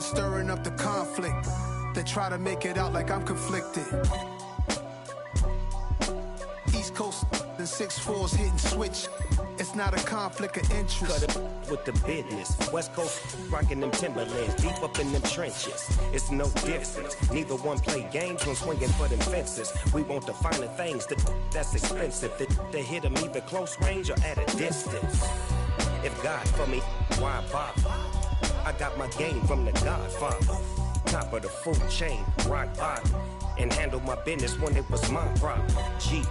done stirring up the conflict. They try to make it out like I'm conflicted. East Coast and 6'4's hitting switch. It's not a conflict of interest. Cut it with the business. West Coast rocking them Timberlands, deep up in them trenches. It's no difference. Neither one play games when swinging for them fences. We want the finer things that's expensive. They hit them either close range or at a distance. If God for me, why bother? I got my game from the Godfather. Top of the food chain, rock bottom. And handle my business when it was my problem. G.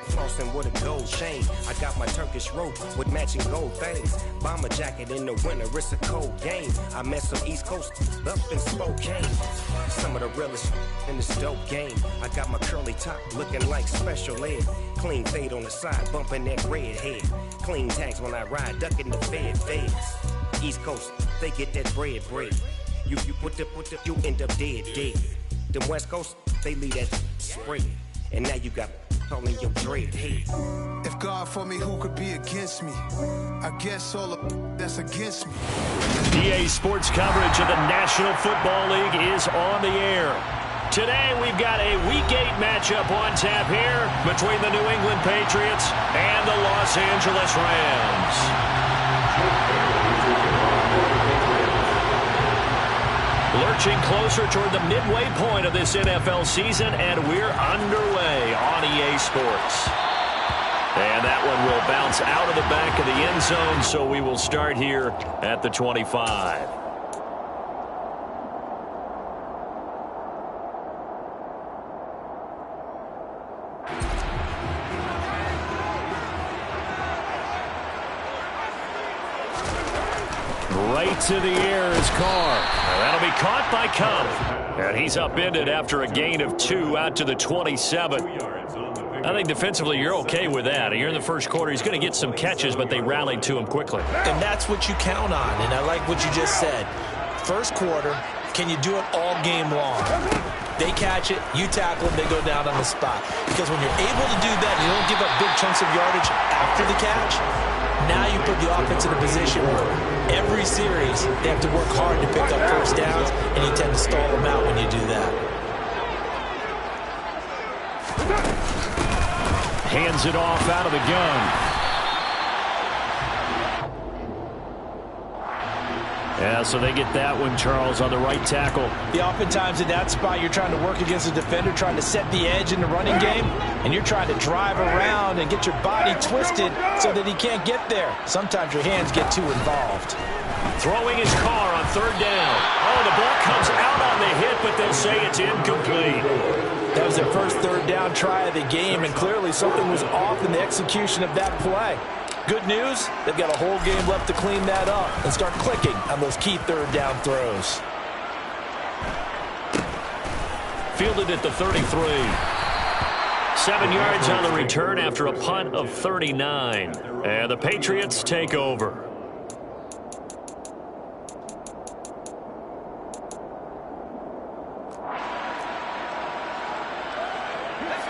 Flossing with a gold chain. I got my Turkish rope with matching gold things. Bomber jacket in the winter, it's a cold game. I met some East Coast up in Spokane. Some of the realest in this dope game. I got my curly top looking like special ed. Clean fade on the side, bumping that red head. Clean tags when I ride, ducking the feds. East Coast, they get that bread. You you end up dead. Them West Coast, they leave that spray. And now you got calling your dread head. If God for me, who could be against me? I guess all of that's against me. EA Sports coverage of the National Football League is on the air. Today we've got a Week 8 matchup on tap here between the New England Patriots and the Los Angeles Rams. Lurching closer toward the midway point of this NFL season, and we're underway on EA Sports. And that one will bounce out of the back of the end zone, so we will start here at the 25. Right to the air is Carr. That'll be caught by Cup. And he's upended after a gain of 2 out to the 27. I think defensively you're okay with that. Here in the first quarter, he's going to get some catches, but they rallied to him quickly. And that's what you count on, and I like what you just said. First quarter, can you do it all game long? They catch it, you tackle them, they go down on the spot. Because when you're able to do that, you don't give up big chunks of yardage after the catch. Now you put the offense in a position where every series they have to work hard to pick up first downs, and you tend to stall them out when you do that. Hands it off out of the gun. Yeah, so they get that one, Charles, on the right tackle. Yeah, oftentimes in that spot, you're trying to work against a defender, trying to set the edge in the running game, and you're trying to drive around and get your body twisted so that he can't get there. Sometimes your hands get too involved. Throwing his car on third down. Oh, the ball comes out on the hit, but they'll say it's incomplete. That was their first third down try of the game, and clearly something was off in the execution of that play. Good news, they've got a whole game left to clean that up and start clicking on those key third down throws. Fielded at the 33. 7 yards on the return after a punt of 39. And the Patriots take over.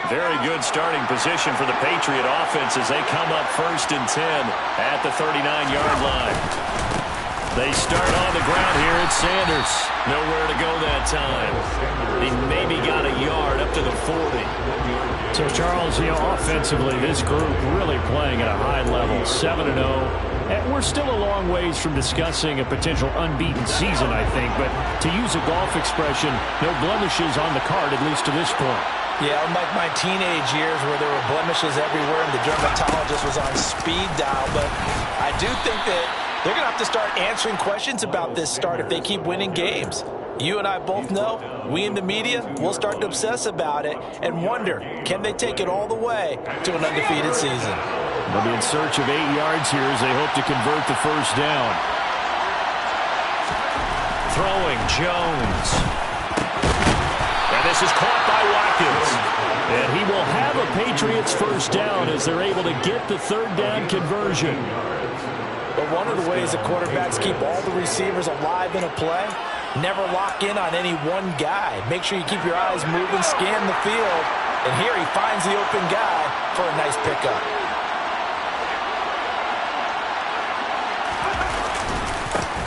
Very good starting position for the Patriot offense as they come up 1st and 10 at the 39-yard line. They start on the ground here. It's Sanders. Nowhere to go that time. He maybe got a yard up to the 40. So, Charles, offensively, this group really playing at a high level, 7-0. And we're still a long ways from discussing a potential unbeaten season, I think. But to use a golf expression, no blemishes on the card, at least to this point. Yeah, unlike my teenage years where there were blemishes everywhere and the dermatologist was on speed dial. But I do think that they're going to have to start answering questions about this start if they keep winning games. You and I both know, we in the media, we'll start to obsess about it and wonder, can they take it all the way to an undefeated season? They'll be in search of 8 yards here as they hope to convert the first down. Throwing Jones. And this is caught by Watkins. And he will have a Patriots first down as they're able to get the third down conversion. But one of the ways that quarterbacks keep all the receivers alive in a play, never lock in on any one guy. Make sure you keep your eyes moving, scan the field. And here he finds the open guy for a nice pickup.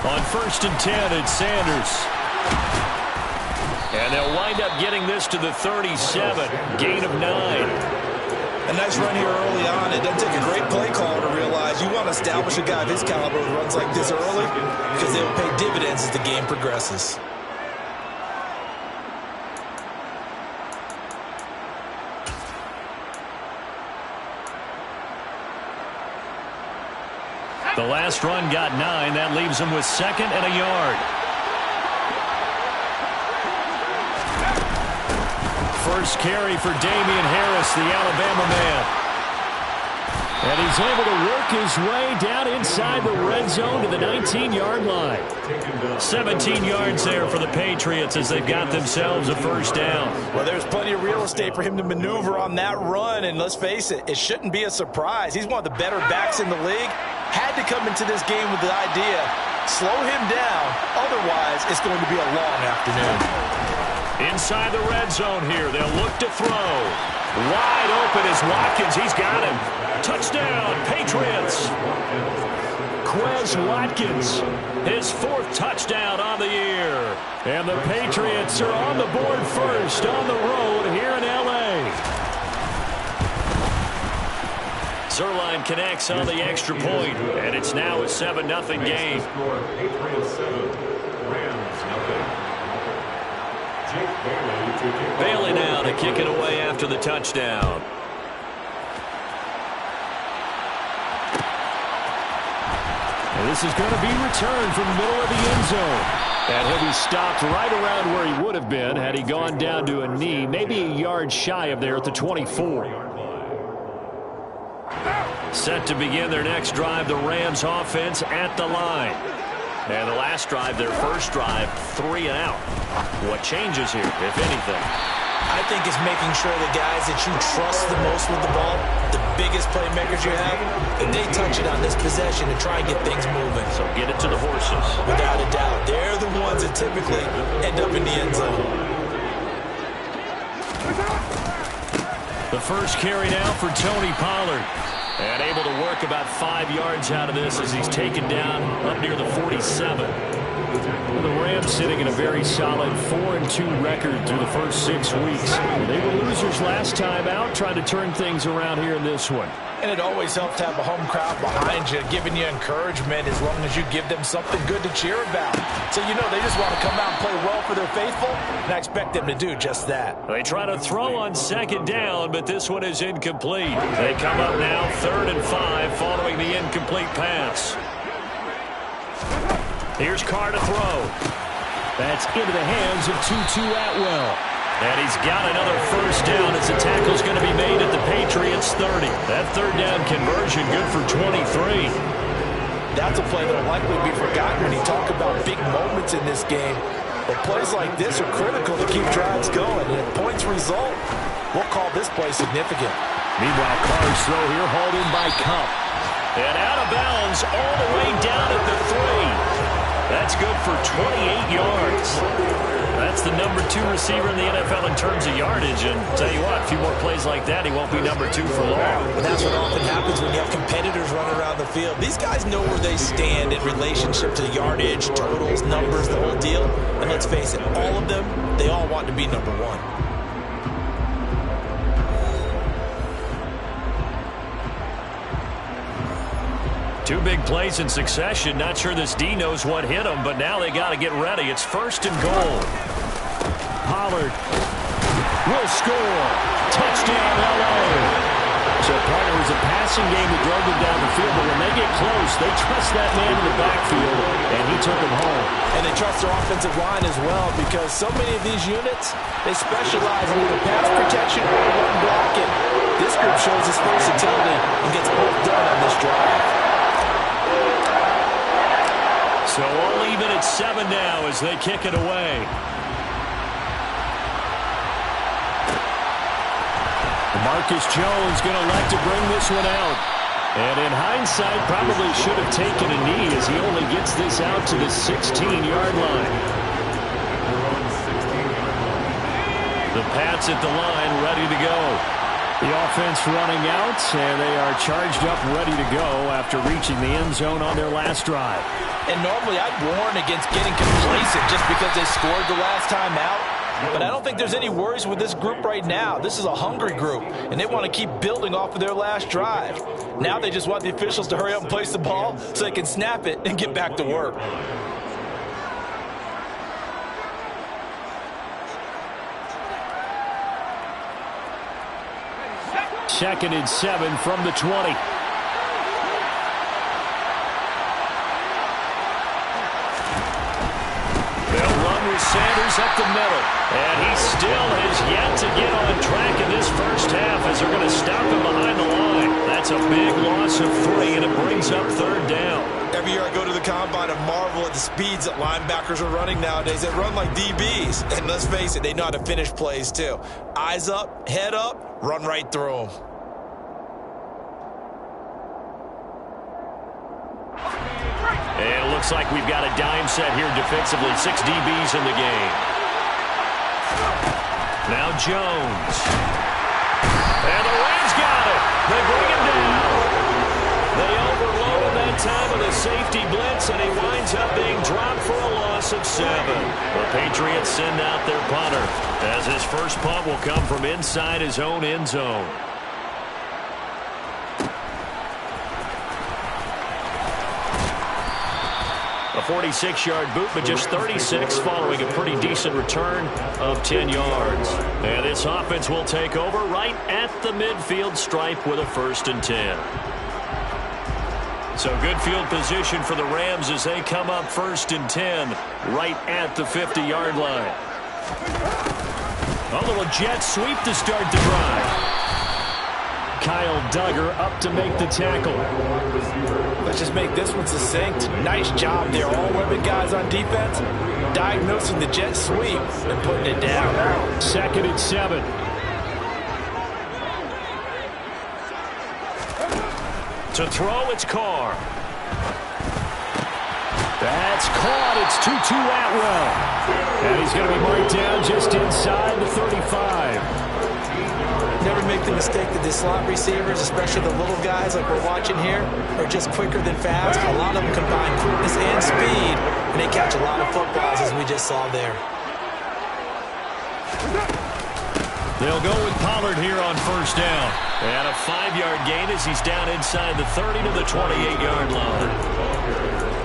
On 1st and 10, it's Sanders. And they'll wind up getting this to the 37. Gain of 9. A nice run here early on. It doesn't take a great play caller to realize you want to establish a guy of his caliber with runs like this early because they will pay dividends as the game progresses. The last run got 9. That leaves him with 2nd and a yard. First carry for Damian Harris, the Alabama man. And he's able to work his way down inside the red zone to the 19-yard line. 17 yards there for the Patriots as they've got themselves a first down. Well, there's plenty of real estate for him to maneuver on that run, and let's face it, it shouldn't be a surprise. He's one of the better backs in the league. Had to come into this game with the idea, slow him down, otherwise it's going to be a long afternoon. Inside the red zone here, they'll look to throw. Wide open is Watkins. He's got him. Touchdown, Patriots. Quez Watkins, his 4th touchdown on the year. And the Patriots are on the board first on the road here in L.A. Zerline connects on the extra point, and it's now a 7-0 game. Bailey now to kick it away after the touchdown. And this is going to be returned from the middle of the end zone. And he'll be stopped right around where he would have been had he gone down to a knee, maybe a yard shy of there at the 24. Set to begin their next drive, the Rams offense at the line. And the last drive, their first drive, 3 and out. What changes here, if anything? I think it's making sure the guys that you trust the most with the ball, the biggest playmakers you have, that they touch it on this possession to try and get things moving. So get it to the horses. Without a doubt. They're the ones that typically end up in the end zone. The first carry now for Tony Pollard. And able to work about 5 yards out of this as he's taken down up near the 47. The Rams sitting in a very solid 4-2 record through the first 6 weeks. They were losers last time out, trying to turn things around here in this one. And it always helps to have a home crowd behind you, giving you encouragement as long as you give them something good to cheer about. So you know they just want to come out and play well for their faithful, and I expect them to do just that. They try to throw on 2nd down, but this one is incomplete. They come up now 3rd and 5 following the incomplete pass. Here's Carr to throw. That's into the hands of Tutu Atwell. And he's got another first down as the tackle's going to be made at the Patriots 30. That 3rd down conversion good for 23. That's a play that will likely be forgotten when you talk about big moments in this game. But plays like this are critical to keep drives going. And if points result, we'll call this play significant. Meanwhile, Carr's throw here hauled in by Cup. And out of bounds all the way down at the 3. That's good for 28 yards. That's the number 2 receiver in the NFL in terms of yardage. And tell you what, a few more plays like that, he won't be number 2 for long. And that's what often happens when you have competitors running around the field. These guys know where they stand in relationship to yardage, totals, numbers, the whole deal. And let's face it, all of them, they all want to be number 1. Two big plays in succession. Not sure this D knows what hit him, but now they got to get ready. It's 1st and goal. Pollard will score. Touchdown, L.A. So, partner, it was a passing game that drove them down the field, but when they get close, they trust that man in the backfield, and he took them home. And they trust their offensive line as well, because so many of these units, they specialize in either pass protection or run blocking. This group shows its versatility and gets both done on this drive. So all even at 7 now as they kick it away. Marcus Jones going to elect to bring this one out. And in hindsight, probably should have taken a knee as he only gets this out to the 16-yard line. The Pats at the line ready to go. The offense running out, and they are charged up, ready to go after reaching the end zone on their last drive. And normally I'd warn against getting complacent just because they scored the last time out. But I don't think there's any worries with this group right now. This is a hungry group, and they want to keep building off of their last drive. Now they just want the officials to hurry up and place the ball so they can snap it and get back to work. Second and 7 from the 20. They'll run with Sanders up the middle. And he still has yet to get on track in this first half as they're going to stop him behind the line. That's a big loss of 3, and it brings up third down. Every year I go to the combine and marvel at the speeds that linebackers are running nowadays. They run like DBs. And let's face it, they know how to finish plays too. Eyes up, head up, run right through them. And it looks like we've got a dime set here defensively. 6 DBs in the game. Now Jones. And the Rams got it. They bring him down. They overload him that time with a safety blitz, and he winds up being dropped for a loss of 7. The Patriots send out their punter, as his first punt will come from inside his own end zone. A 46-yard boot, but just 36 following a pretty decent return of 10 yards. And this offense will take over right at the midfield stripe with a 1st and 10. So good field position for the Rams as they come up 1st and 10 right at the 50-yard line. A little jet sweep to start the drive. Kyle Duggar up to make the tackle. Let's just make this one succinct. Nice job there. All women guys on defense diagnosing the jet sweep and putting it down. 2nd and 7. To throw, it's Carr. That's caught. It's Tutu Atwell. And he's going to be marked down just inside the 35. Never make the mistake that the slot receivers, especially the little guys like we're watching here, are just quicker than fast. A lot of them combine quickness and speed, and they catch a lot of footballs, as we just saw there. They'll go with Pollard here on 1st down. And a 5-yard gain as he's down inside the 30 to the 28-yard line.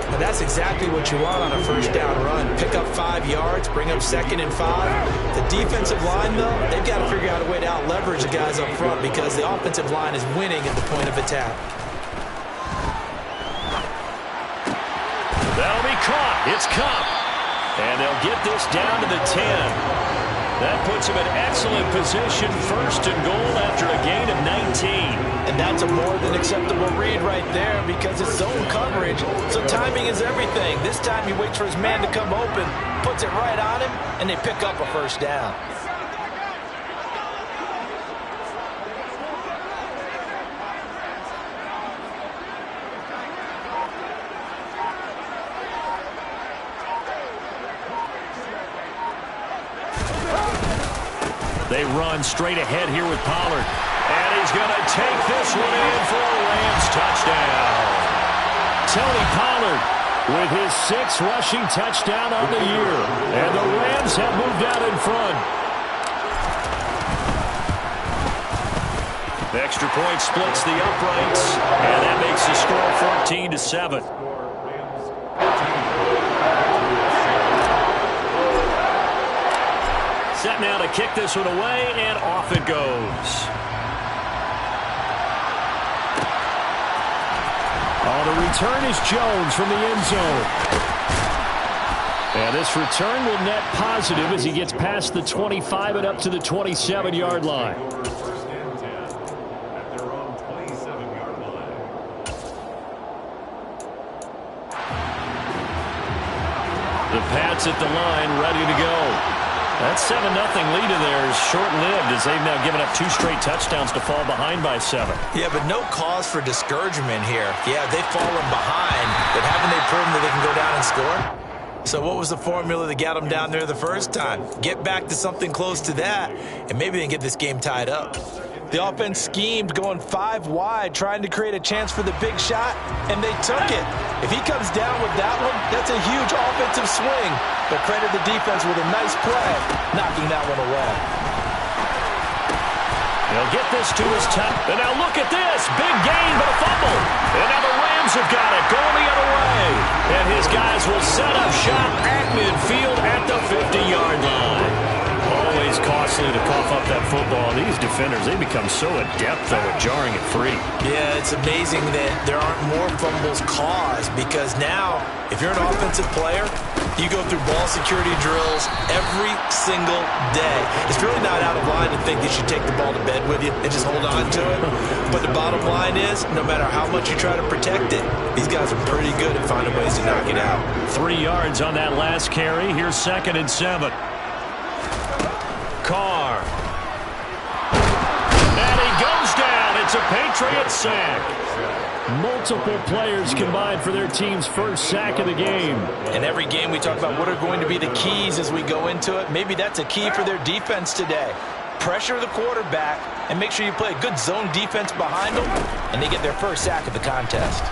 And that's exactly what you want on a 1st down run. Pick up 5 yards, bring up 2nd and 5. The defensive line, though, they've got to figure out a way to out-leverage the guys up front because the offensive line is winning at the point of attack. That'll be caught. It's Cup. And they'll get this down to the 10. That puts him in excellent position, 1st and goal after a gain of 19. And that's a more than acceptable read right there because it's zone coverage, so timing is everything. This time he waits for his man to come open, puts it right on him, and they pick up a 1st down. They run straight ahead here with Pollard. And he's going to take this one in for a Rams touchdown. Tony Pollard with his 6th rushing touchdown on the year. And the Rams have moved out in front. The extra point splits the uprights. And that makes the score 14-7. Set now to kick this one away, and off it goes. The return is Jones from the end zone. And this return will net positive as he gets past the 25 and up to the 27-yard line. The Pats at the line, ready to go. That 7-0 lead of theirs short-lived as they've now given up 2 straight touchdowns to fall behind by 7. Yeah, but no cause for discouragement here. Yeah, they've fallen behind, but haven't they proven that they can go down and score? So what was the formula that got them down there the first time? Get back to something close to that, and maybe they can get this game tied up. The offense schemed going 5 wide, trying to create a chance for the big shot, and they took it. If he comes down with that one, that's a huge offensive swing. But credit the defense with a nice play, knocking that one away. He'll get this to his top. And now look at this. Big gain, but a fumble. And now the Rams have got it going the other way. And his guys will set up shop at midfield at the 50-yard line. Always costly to cough up that football. These defenders, they become so adept, though, at jarring it free. Yeah, it's amazing that there aren't more fumbles caused because now, if you're an offensive player, you go through ball security drills every single day. It's really not out of line to think that you take the ball to bed with you and just hold on to it. But the bottom line is, no matter how much you try to protect it, these guys are pretty good at finding ways to knock it out. 3 yards on that last carry. Here's 2nd and 7. Carr. And he goes down. It's a Patriots sack. Multiple players combined for their team's first sack of the game. And every game we talk about what are going to be the keys as we go into it. Maybe that's a key for their defense today. Pressure the quarterback and make sure you play a good zone defense behind them, and they get their first sack of the contest.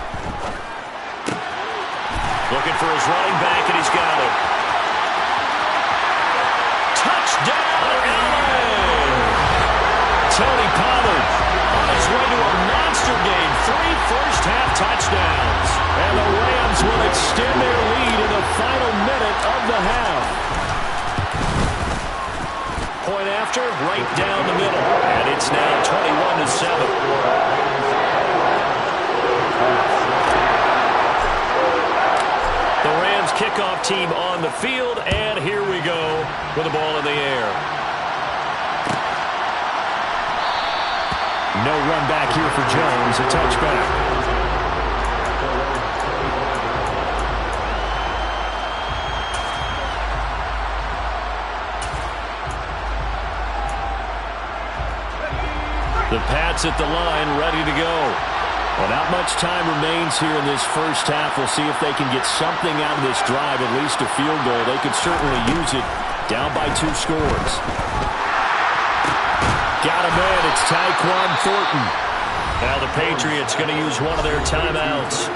Looking for his running back, and he's got it. Touchdown, LA! Tony Pollard on his way to a monster game. 3 first-half touchdowns. And the Rams will extend their lead in the final minute of the half. Point after, right down the middle. And it's now 21-7. The Rams kickoff team on the field, and here we go with the ball in the air. No run back here for Jones, a touchback. The Pats at the line, ready to go. Well, not much time remains here in this first half. We'll see if they can get something out of this drive, at least a field goal. They could certainly use it. Down by 2 scores. Got him in. It's Tyquan Thornton. Now the Patriots going to use one of their timeouts,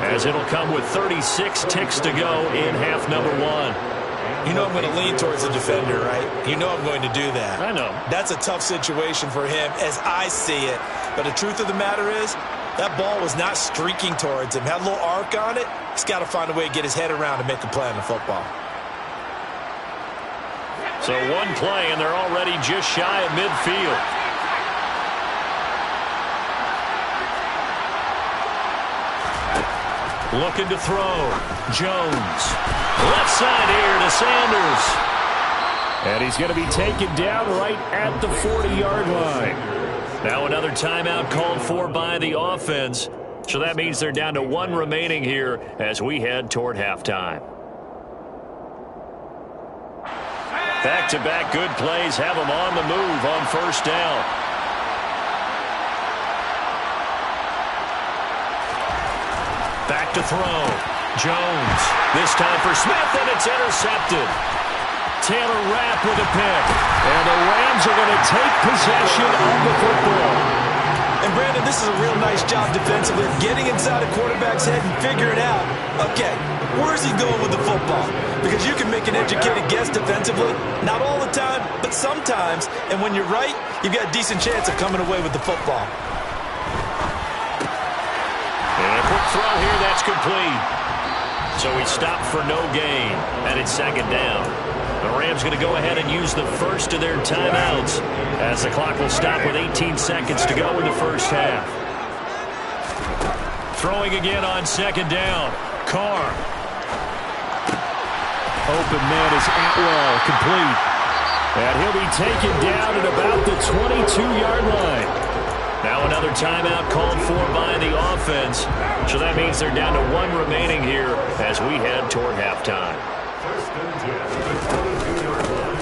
as it'll come with 36 ticks to go in half number 1. You know I'm going to lean towards the defender, right? You know I'm going to do that. I know. That's a tough situation for him as I see it. But the truth of the matter is, that ball was not streaking towards him. Had a little arc on it. He's got to find a way to get his head around and make a play on the football. So 1 play, and they're already just shy of midfield. Looking to throw. Jones. Left side here to Sanders. And he's going to be taken down right at the 40-yard line. Now another timeout called for by the offense. So that means they're down to 1 remaining here as we head toward halftime. Back-to-back good plays have them on the move on first down. Back to throw. Jones. This time for Smith, and it's intercepted. Taylor Rapp with a pick. And the Rams are going to take possession of the football. And Brandon, this is a real nice job defensively, getting inside a quarterback's head and figuring out, okay, where's he going with the football? Because you can make an educated guess defensively, not all the time, but sometimes. And when you're right, you've got a decent chance of coming away with the football. And a quick throw here, that's complete. So he stopped for no gain, and it's 2nd down. The Rams going to go ahead and use the first of their timeouts as the clock will stop with 18 seconds to go in the first half. Throwing again on 2nd down. Carr. Open man is Atwell, complete. And he'll be taken down at about the 22-yard line. Now another timeout called for by the offense. So that means they're down to 1 remaining here as we head toward halftime.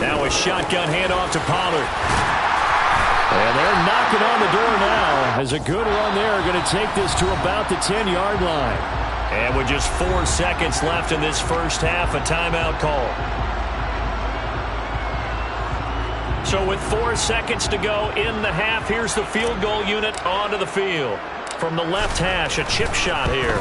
Now a shotgun handoff to Pollard. And they're knocking on the door now as a good run there going to take this to about the 10-yard line. And with just 4 seconds left in this first half, a timeout call. So with 4 seconds to go in the half, here's the field goal unit onto the field. From the left hash, a chip shot here.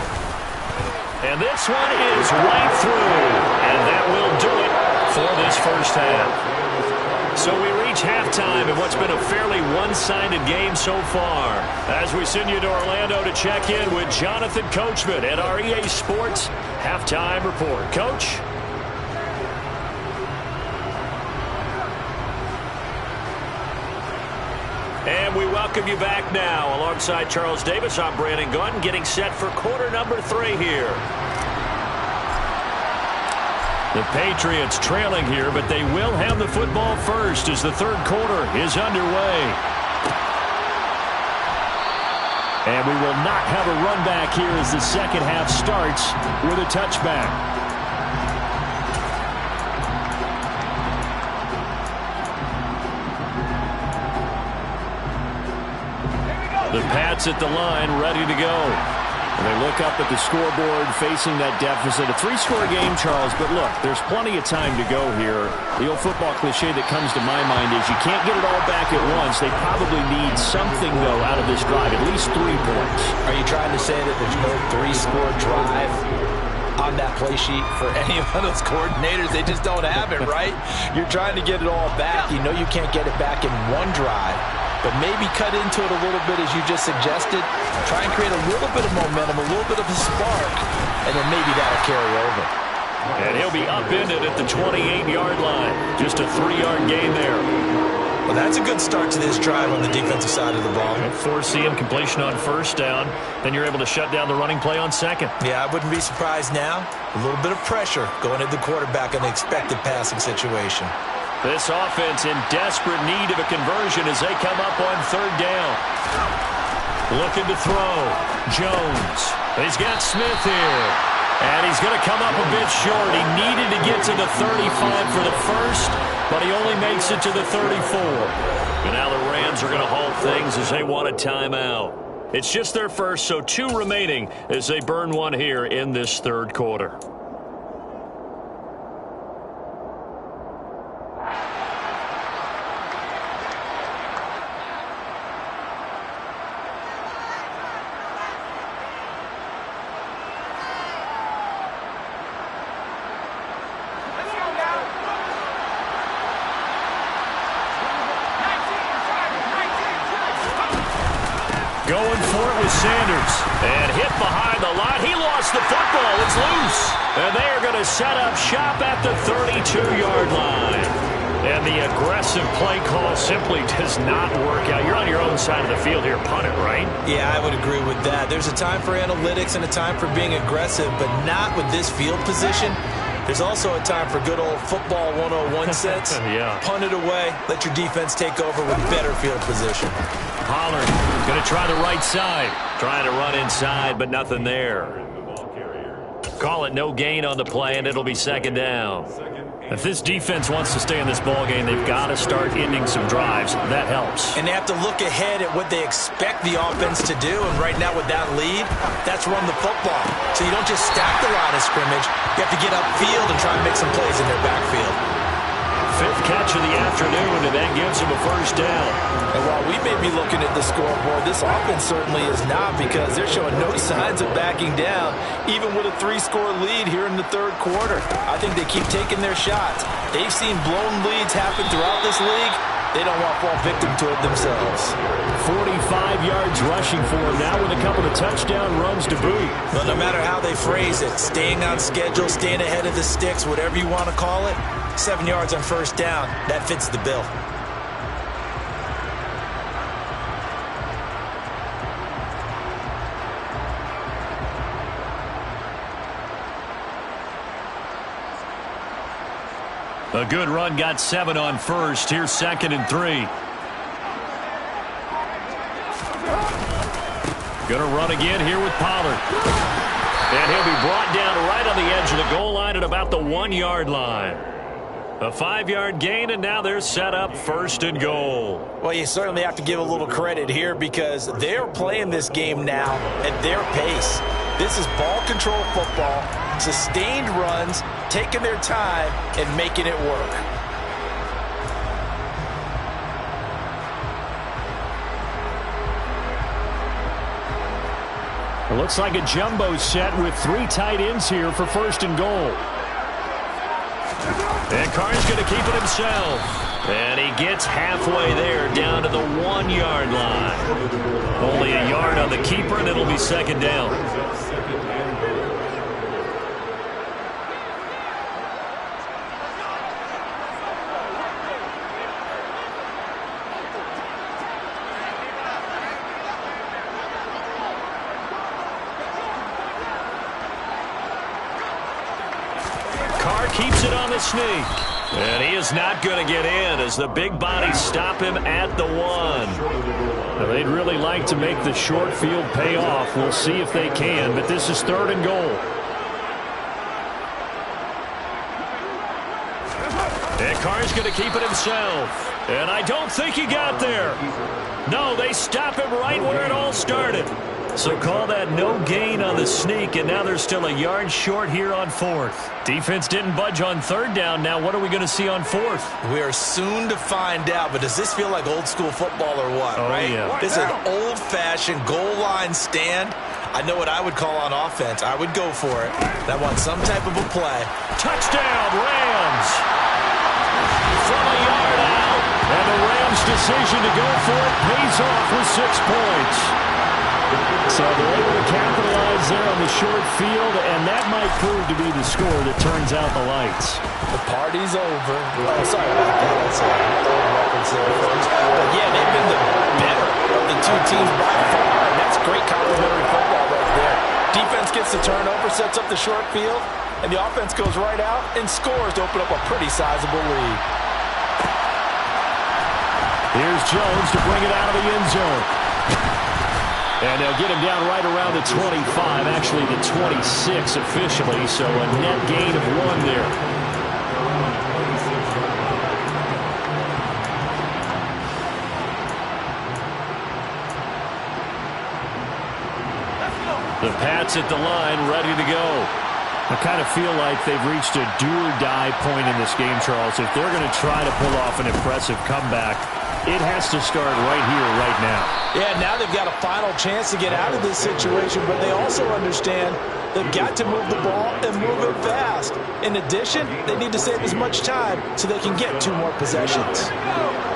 And this one is right through. And that will do it for this first half. So we reach halftime in what's been a fairly one-sided game so far. As we send you to Orlando to check in with Jonathan Coachman at our EA Sports Halftime Report. Coach? And we welcome you back now. Alongside Charles Davis, I'm Brandon Gunn, getting set for quarter number 3 here. The Patriots trailing here, but they will have the football first as the third quarter is underway. And we will not have a run back here as the second half starts with a touchback. The Pats at the line, ready to go. And they look up at the scoreboard, facing that deficit. A 3-score game, Charles, but look, there's plenty of time to go here. The old football cliche that comes to my mind is you can't get it all back at once. They probably need something, though, out of this drive, at least 3 points. Are you trying to say that there's no 3-score drive on that play sheet for any of those coordinators? They just don't have it, right? You're trying to get it all back. You know you can't get it back in one drive. But maybe cut into it a little bit, as you just suggested. Try and create a little bit of momentum, a little bit of a spark, and then maybe that'll carry over. And he'll be upended at the 28-yard line. Just a 3-yard gain there. Well, that's a good start to this drive on the defensive side of the ball. And 4 CM completion on first down. Then you're able to shut down the running play on second. Yeah, I wouldn't be surprised now. A little bit of pressure going at the quarterback in the expected passing situation. This offense in desperate need of a conversion as they come up on third down. Looking to throw. Jones. He's got Smith here. And he's going to come up a bit short. He needed to get to the 35 for the first, but he only makes it to the 34. And now the Rams are going to halt things as they want a timeout. It's just their first, so 2 remaining as they burn one here in this third quarter. Going for it with Sanders. And hit behind the line. He lost the football. It's loose. And they are going to set up shop at the 32-yard line. And the aggressive play call simply does not work out. You're on your own side of the field here. Punt it, right? Yeah, I would agree with that. There's a time for analytics and a time for being aggressive, but not with this field position. There's also a time for good old football 101 sense. Yeah. Punt it away. Let your defense take over with better field position. Pollard going to try the right side. Trying to run inside, but nothing there. Call it no gain on the play, and it'll be second down. If this defense wants to stay in this ballgame, they've got to start ending some drives. That helps. And they have to look ahead at what they expect the offense to do. And right now with that lead, that's run the football. So you don't just stack the line of scrimmage. You have to get upfield and try and make some plays in their backfield. 5th catch of the afternoon, and that gives him a first down. And while we may be looking at the scoreboard, this offense certainly is not, because they're showing no signs of backing down, even with a 3-score lead here in the third quarter. I think they keep taking their shots. They've seen blown leads happen throughout this league. They don't want to fall victim to it themselves. 45 yards rushing for him now with a couple of touchdown runs to boot. Well, no matter how they phrase it, staying on schedule, staying ahead of the sticks, whatever you want to call it, 7 yards on first down, that fits the bill. A good run, got 7 on first. Here's 2nd and 3. Going to run again here with Pollard. And he'll be brought down right on the edge of the goal line at about the 1-yard line. A 5-yard gain, and now they're set up 1st and goal. Well, you certainly have to give a little credit here, because they're playing this game now at their pace. This is ball control football, sustained runs, taking their time and making it work. It looks like a jumbo set with 3 tight ends here for 1st and goal. And Carr's going to keep it himself. And he gets halfway there down to the 1-yard line. Only a yard on the keeper, and it'll be 2nd down. Keeps it on the sneak. And he is not going to get in as the big bodies stop him at the 1. Now, they'd really like to make the short field pay off. We'll see if they can, but this is 3rd and goal. And Carr's going to keep it himself. And I don't think he got there. No, they stop him right where it all started. So call that no gain on the sneak, and now they're still a yard short here on 4th. Defense didn't budge on 3rd down. Now what are we going to see on 4th? We are soon to find out, but does this feel like old school football or what, right? Yeah. This is an old-fashioned goal line stand. I know what I would call on offense. I would go for it. I want some type of a play. Touchdown, Rams! From a yard out. And the Rams' decision to go for it pays off with 6 points. So they're able to capitalize there on the short field, and that might prove to be the score that turns out the lights. The party's over. Oh, sorry about that. That's a old reference there, folks. But, yeah, they've been the better of the 2 teams by far, and that's great complementary football right there. Defense gets the turnover, sets up the short field, and the offense goes right out and scores to open up a pretty sizable lead. Here's Jones to bring it out of the end zone. And they'll get him down right around the 25, actually the 26 officially, so a net gain of 1 there. The Pats at the line, ready to go. I kind of feel like they've reached a do-or-die point in this game, Charles. If they're going to try to pull off an impressive comeback, it has to start right here, right now. Yeah, now they've got a final chance to get out of this situation, but they also understand they've got to move the ball and move it fast. In addition, they need to save as much time so they can get 2 more possessions.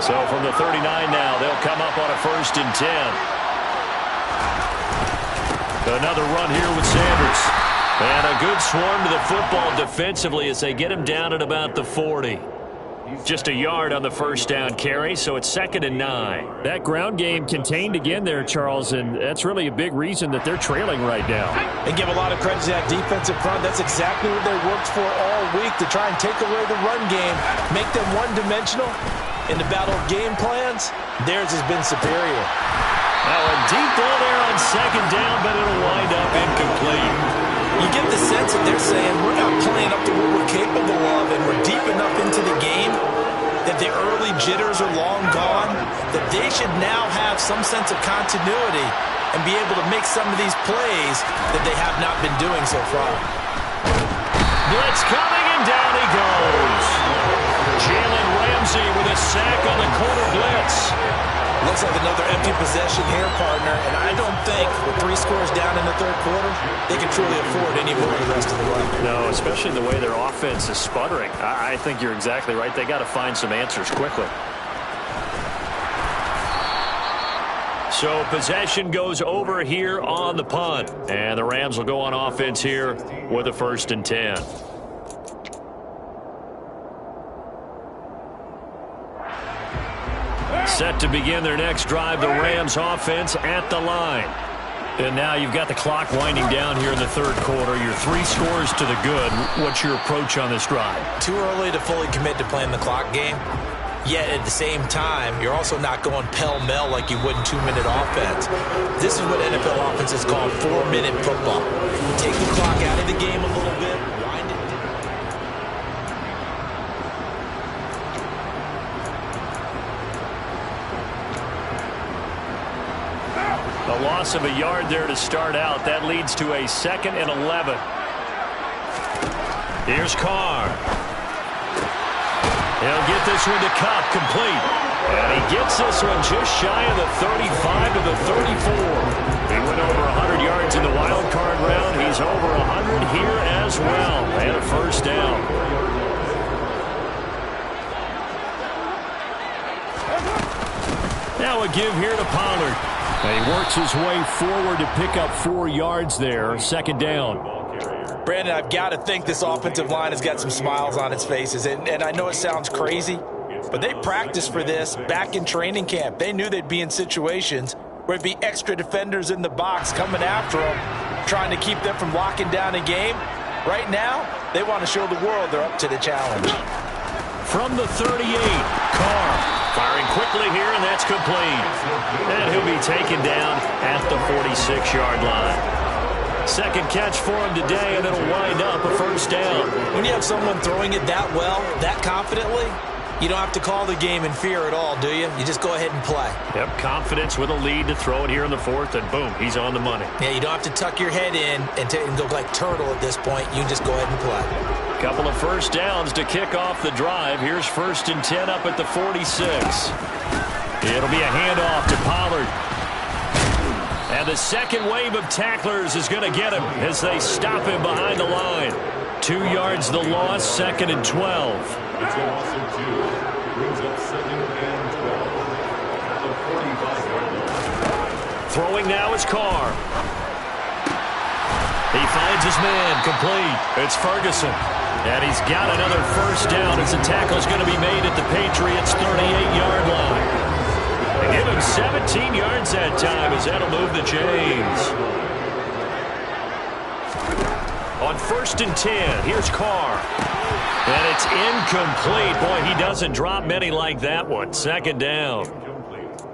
So from the 39 now, they'll come up on a 1st and 10. Another run here with Sanders. And a good swarm to the football defensively as they get him down at about the 40. Just a yard on the 1st down carry, so it's 2nd and 9. That ground game contained again there, Charles, and that's really a big reason that they're trailing right now. They give a lot of credit to that defensive front. That's exactly what they worked for all week, to try and take away the run game, make them one-dimensional. In the battle of game plans, theirs has been superior. Now a deep ball there on 2nd down, but it'll wind up incomplete. You get the sense that they're saying we're not playing up to what we're capable of, and we're deep enough into the game that the early jitters are long gone, that they should now have some sense of continuity and be able to make some of these plays that they have not been doing so far. Blitz coming, and down he goes. Jalen Ramsey with a sack on the corner blitz. Looks like another empty possession here, partner, and I don't think with 3 scores down in the 3rd quarter, they can truly afford any more the rest of the way. No, especially the way their offense is sputtering. I think you're exactly right. They got to find some answers quickly. So possession goes over here on the punt, and the Rams will go on offense here with a 1st and 10. Set to begin their next drive, the Rams offense at the line. And now you've got the clock winding down here in the 3rd quarter. You're 3 scores to the good. What's your approach on this drive? Too early to fully commit to playing the clock game. Yet at the same time, you're also not going pell-mell like you would in 2-minute offense. This is what NFL offenses call 4-minute football. Take the clock out of the game a little bit, wind it down. A loss of a yard there to start out. That leads to a 2nd and 11. Here's Carr. He'll get this one to Cup, complete. And he gets this one just shy of the 35 to the 34. He went over 100 yards in the wild card round. He's over 100 here as well. And a first down. Now a give here to Pollard. And he works his way forward to pick up 4 yards there. Second down. Brandon, I've got to think this offensive line has got some smiles on its faces. And I know it sounds crazy, but they practiced for this back in training camp. They knew they'd be in situations where it'd be extra defenders in the box coming after them, trying to keep them from locking down a game. Right now, they want to show the world they're up to the challenge. From the 38, Carr firing quickly here, and that's complete. And he'll be taken down at the 46-yard line. Second catch for him today, and it'll wind up a first down. When you have someone throwing it that well, that confidently, you don't have to call the game in fear at all, do you? You just go ahead and play. Yep, confidence with a lead to throw it here in the fourth, and boom, he's on the money. Yeah, you don't have to tuck your head in and go like turtle at this point. You can just go ahead and play. Couple of first downs to kick off the drive. Here's 1st and 10 up at the 46. It'll be a handoff to Pollard. And the second wave of tacklers is going to get him as they stop him behind the line. 2 yards the loss, 2nd and 12. Throwing now is Carr. He finds his man, complete. It's Ferguson. And he's got another first down as the tackle is going to be made at the Patriots' 38-yard line. They give him 17 yards that time as that'll move the chains. On 1st and 10, here's Carr. And it's incomplete. Boy, he doesn't drop many like that one. 2nd down.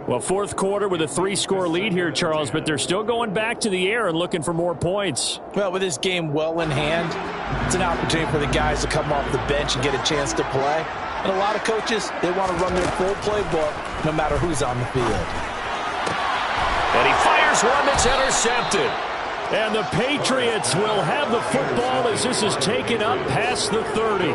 Well, 4th quarter with a 3-score lead here, Charles, but they're still going back to the air and looking for more points. Well, with this game well in hand, it's an opportunity for the guys to come off the bench and get a chance to play. And a lot of coaches, they want to run their full playbook no matter who's on the field. And he fires one that's intercepted. And the Patriots will have the football as this is taken up past the 30.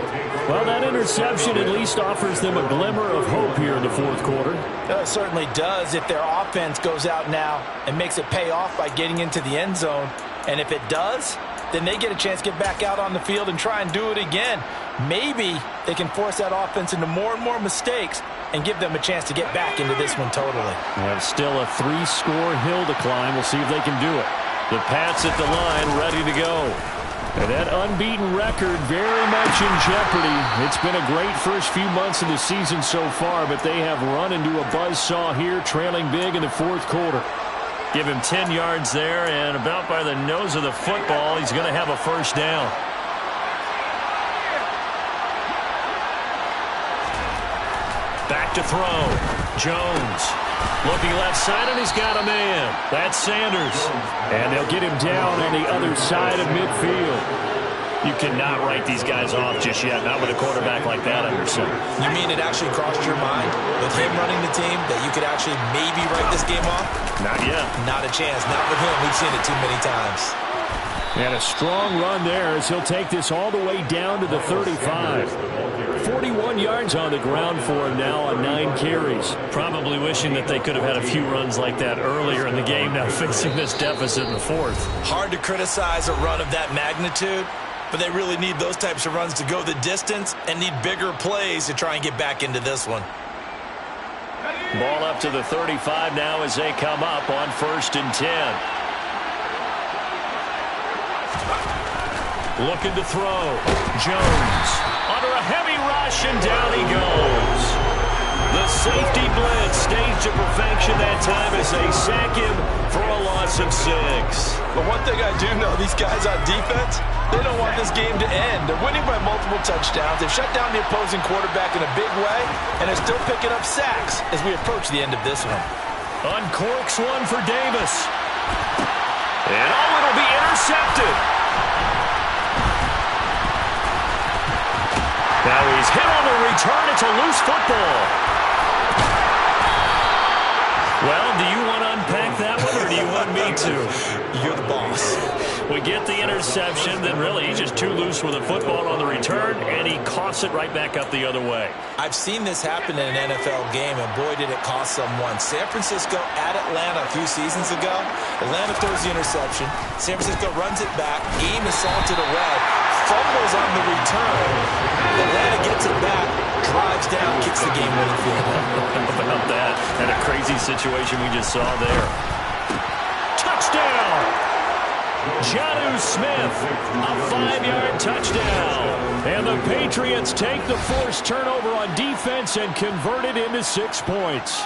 Well, that interception at least offers them a glimmer of hope here in the 4th quarter. It certainly does if their offense goes out now and makes it pay off by getting into the end zone. And if it does, then they get a chance to get back out on the field and try and do it again. Maybe they can force that offense into more and more mistakes and give them a chance to get back into this one totally. Well, still a 3-score hill to climb. We'll see if they can do it. The Pats at the line, ready to go. And that unbeaten record very much in jeopardy. It's been a great first few months of the season so far, but they have run into a buzzsaw here, trailing big in the 4th quarter. Give him 10 yards there, and about by the nose of the football, he's going to have a first down. Back to throw. Jones. Looking left side, and he's got a man. That's Sanders. And they'll get him down on the other side of midfield. You cannot write these guys off just yet, not with a quarterback like that under center. You mean it actually crossed your mind with him running the team that you could actually maybe write this game off? Not yet. Not a chance. Not with him. We've seen it too many times. And a strong run there as he'll take this all the way down to the 35. 41 yards on the ground for him now on 9 carries. Probably wishing that they could have had a few runs like that earlier in the game, now facing this deficit in the 4th. Hard to criticize a run of that magnitude, but they really need those types of runs to go the distance and need bigger plays to try and get back into this one. Ball up to the 35 now as they come up on 1st and 10. Looking to throw. Jones under a heavy rush, and down he goes. The safety blitz staged to perfection that time as they sack him for a loss of 6. But one thing I do know, these guys on defense, they don't want this game to end. They're winning by multiple touchdowns. They've shut down the opposing quarterback in a big way, and they're still picking up sacks as we approach the end of this one. Uncorks one for Davis. And it'll be intercepted. Now he's hit on the return. It's a loose football. Well, do you want to unpack that one, or do you want me to. You're the boss. We get the interception, then really he's just too loose with the football on the return, and he coughs it right back up the other way. I've seen this happen in an NFL game, and boy, did it cost someone. San Francisco at Atlanta a few seasons ago. Atlanta throws the interception. San Francisco runs it back. Game is salted away. Fumbles on the return. Atlanta gets it back, drives down, kicks the game-winning field goal. How about that? And a crazy situation we just saw there. Touchdown! Jonnu Smith, a 5-yard touchdown. And the Patriots take the forced turnover on defense and convert it into 6 points.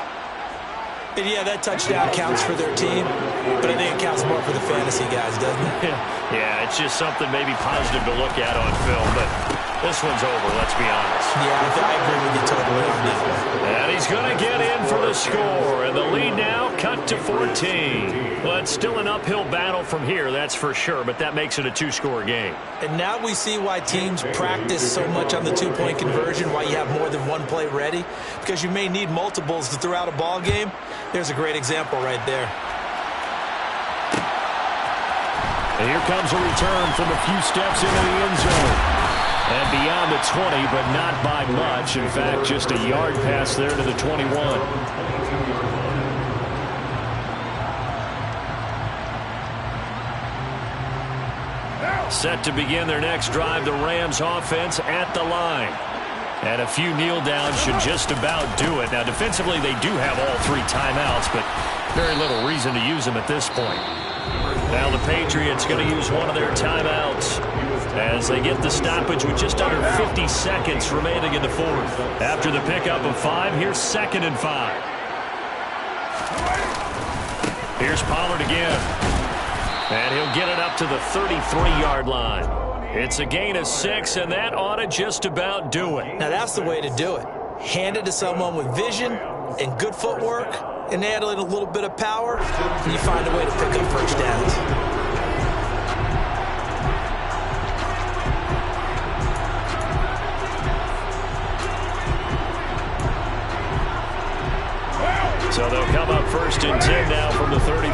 And yeah, that touchdown counts for their team, but I think it counts more for the fantasy guys, doesn't it? Yeah, it's just something maybe positive to look at on film, but this one's over, let's be honest. Yeah, I agree with you totally on that one. And he's going to get in for the score, and the lead now cut to 14. Well, it's still an uphill battle from here, that's for sure, but that makes it a 2-score game. And now we see why teams practice so much on the 2-point conversion, why you have more than one play ready, because you may need multiples to throw out a ball game. There's a great example right there. And here comes a return from a few steps into the end zone. And beyond the 20, but not by much. In fact, just a yard pass there to the 21. Set to begin their next drive, the Rams offense at the line. And a few kneel downs should just about do it. Now, defensively, they do have all 3 timeouts, but very little reason to use them at this point. Now the Patriots going to use one of their timeouts as they get the stoppage with just under 50 seconds remaining in the fourth. After the pickup of 5, here's 2nd and 5. Here's Pollard again. And he'll get it up to the 33-yard line. It's a gain of 6, and that ought to just about do it. Now that's the way to do it. Hand it to someone with vision and good footwork, and add in a little bit of power, and you find a way to pick up first downs. So they'll come up 1st and 10 now from the 33.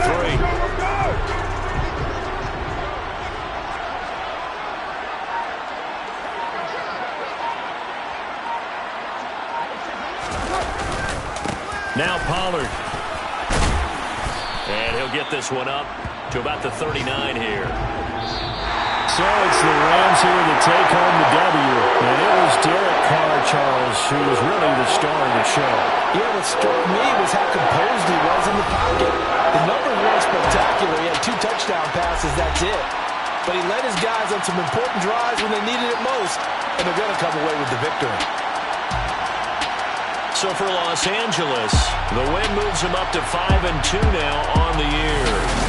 Now Pollard. And he'll get this one up to about the 39 here. So it's the Rams here to take home the W. And it was Derek Carr, Charles, who was really the star of the show. Yeah, what struck me was how composed he was in the pocket. The numbers weren't spectacular. He had 2 touchdown passes, that's it. But he led his guys on some important drives when they needed it most, and they're going to come away with the victory. So for Los Angeles, the win moves them up to 5-2 now on the year.